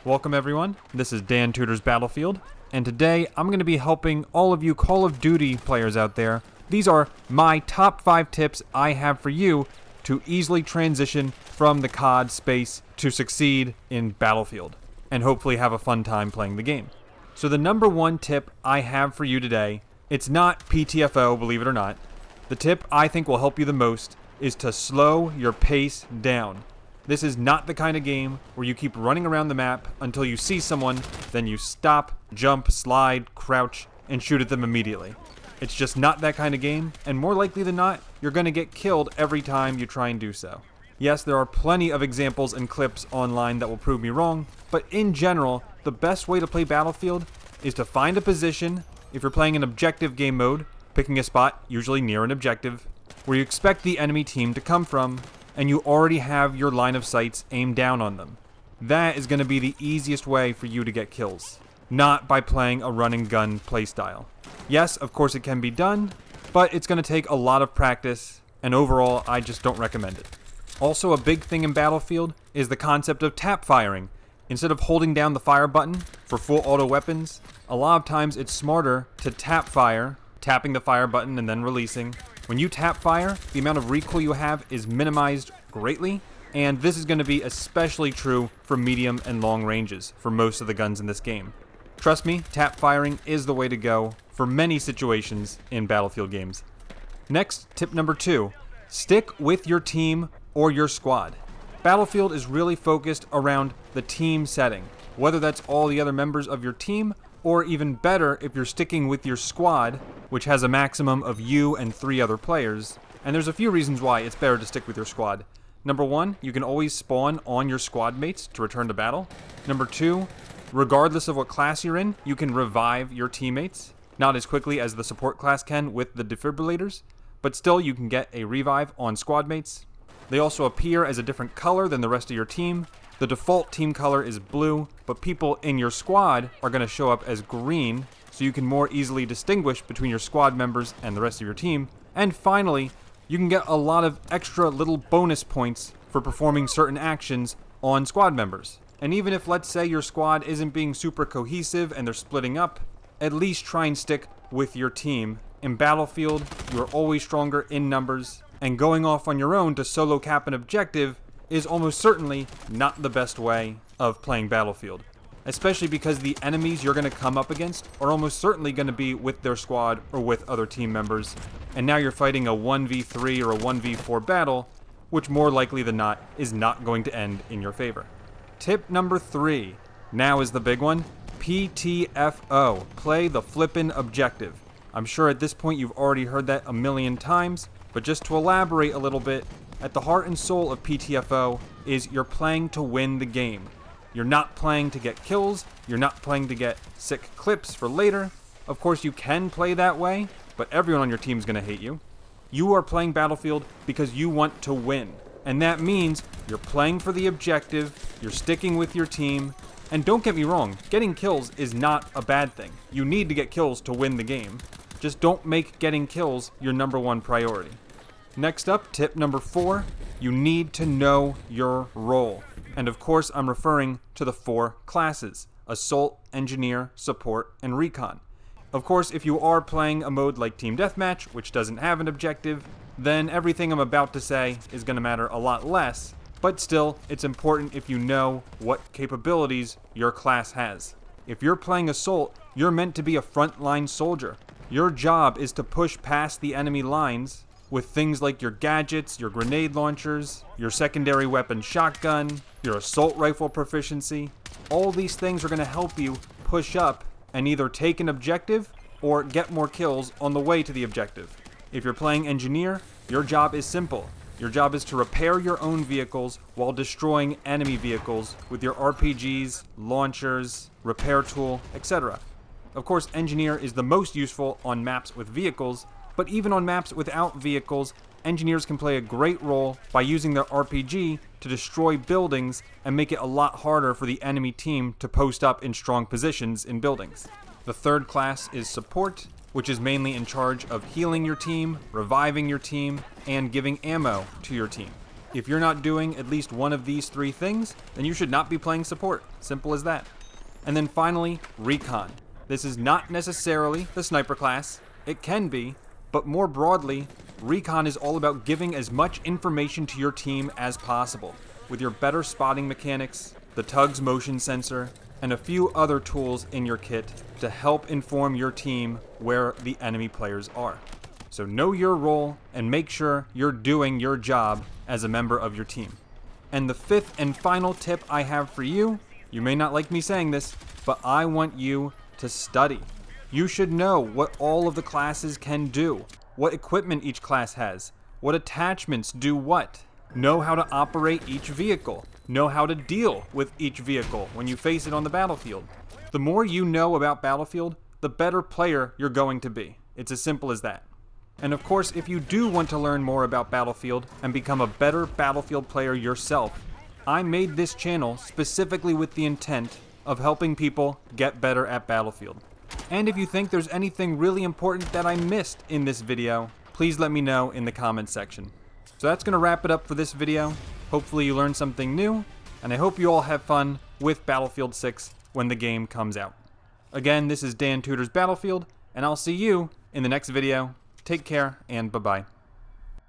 Welcome everyone, this is Dan Tudor's Battlefield, and today I'm going to be helping all of you Call of Duty players out there. These are my top 5 tips I have for you to easily transition from the COD space to succeed in Battlefield, and hopefully have a fun time playing the game. So the number 1 tip I have for you today, it's not PTFO, believe it or not. The tip I think will help you the most is to slow your pace down. This is not the kind of game where you keep running around the map until you see someone, then you stop, jump, slide, crouch, and shoot at them immediately. It's just not that kind of game, and more likely than not, you're going to get killed every time you try and do so. Yes, there are plenty of examples and clips online that will prove me wrong, but in general, the best way to play Battlefield is to find a position, if you're playing an objective game mode, picking a spot, usually near an objective, where you expect the enemy team to come from, and you already have your line of sights aimed down on them. That is going to be the easiest way for you to get kills, not by playing a run and gun playstyle. Yes, of course it can be done, but it's going to take a lot of practice, and overall I just don't recommend it. Also, a big thing in Battlefield is the concept of tap firing. Instead of holding down the fire button for full auto weapons, a lot of times it's smarter to tap fire, tapping the fire button and then releasing. When you tap fire, the amount of recoil you have is minimized greatly, and this is going to be especially true for medium and long ranges for most of the guns in this game. Trust me, tap firing is the way to go for many situations in Battlefield games. Next, tip number 2, stick with your team or your squad. Battlefield is really focused around the team setting, whether that's all the other members of your team, or even better if you're sticking with your squad, which has a maximum of you and 3 other players. And there's a few reasons why it's better to stick with your squad. Number 1, you can always spawn on your squad mates to return to battle. Number 2, regardless of what class you're in, you can revive your teammates. Not as quickly as the support class can with the defibrillators, but still you can get a revive on squad mates. They also appear as a different color than the rest of your team. The default team color is blue, but people in your squad are going to show up as green, so you can more easily distinguish between your squad members and the rest of your team. And finally, you can get a lot of extra little bonus points for performing certain actions on squad members. And even if, let's say, your squad isn't being super cohesive and they're splitting up, at least try and stick with your team. In Battlefield, you are always stronger in numbers, and going off on your own to solo cap an objective is almost certainly not the best way of playing Battlefield. Especially because the enemies you're going to come up against are almost certainly going to be with their squad or with other team members, and now you're fighting a 1v3 or a 1v4 battle, which more likely than not is not going to end in your favor. Tip number 3, now is the big one, PTFO, play the flippin' objective. I'm sure at this point you've already heard that a million times, but just to elaborate a little bit, at the heart and soul of PTFO is you're playing to win the game. You're not playing to get kills, you're not playing to get sick clips for later. Of course you can play that way, but everyone on your team is going to hate you. You are playing Battlefield because you want to win. And that means you're playing for the objective, you're sticking with your team, and don't get me wrong, getting kills is not a bad thing. You need to get kills to win the game. Just don't make getting kills your number 1 priority. Next up, tip number 4, you need to know your role. And of course, I'm referring to the 4 classes: Assault, Engineer, Support, and Recon. Of course, if you are playing a mode like Team Deathmatch, which doesn't have an objective, then everything I'm about to say is going to matter a lot less, but still, it's important if you know what capabilities your class has. If you're playing Assault, you're meant to be a frontline soldier. Your job is to push past the enemy lines with things like your gadgets, your grenade launchers, your secondary weapon shotgun, your assault rifle proficiency. All these things are going to help you push up and either take an objective or get more kills on the way to the objective. If you're playing Engineer, your job is simple. Your job is to repair your own vehicles while destroying enemy vehicles with your RPGs, launchers, repair tool, etc. Of course, Engineer is the most useful on maps with vehicles, but even on maps without vehicles, engineers can play a great role by using their RPG to destroy buildings and make it a lot harder for the enemy team to post up in strong positions in buildings. The 3rd class is Support, which is mainly in charge of healing your team, reviving your team, and giving ammo to your team. If you're not doing at least one of these 3 things, then you should not be playing support. Simple as that. And then finally, recon. This is not necessarily the sniper class. It can be, but more broadly, recon is all about giving as much information to your team as possible, with your better spotting mechanics, the tug's motion sensor, and a few other tools in your kit to help inform your team where the enemy players are. So know your role and make sure you're doing your job as a member of your team. And the 5th and final tip I have for you, you may not like me saying this, but I want you to study. You should know what all of the classes can do, what equipment each class has, what attachments do what. Know how to operate each vehicle. Know how to deal with each vehicle when you face it on the battlefield. The more you know about Battlefield, the better player you're going to be. It's as simple as that. And of course, if you do want to learn more about Battlefield and become a better Battlefield player yourself, I made this channel specifically with the intent of helping people get better at Battlefield. And if you think there's anything really important that I missed in this video, please let me know in the comments section. So that's going to wrap it up for this video. Hopefully you learned something new, and I hope you all have fun with Battlefield 6 when the game comes out. Again, this is Dan Tudor's Battlefield, and I'll see you in the next video. Take care, and bye-bye.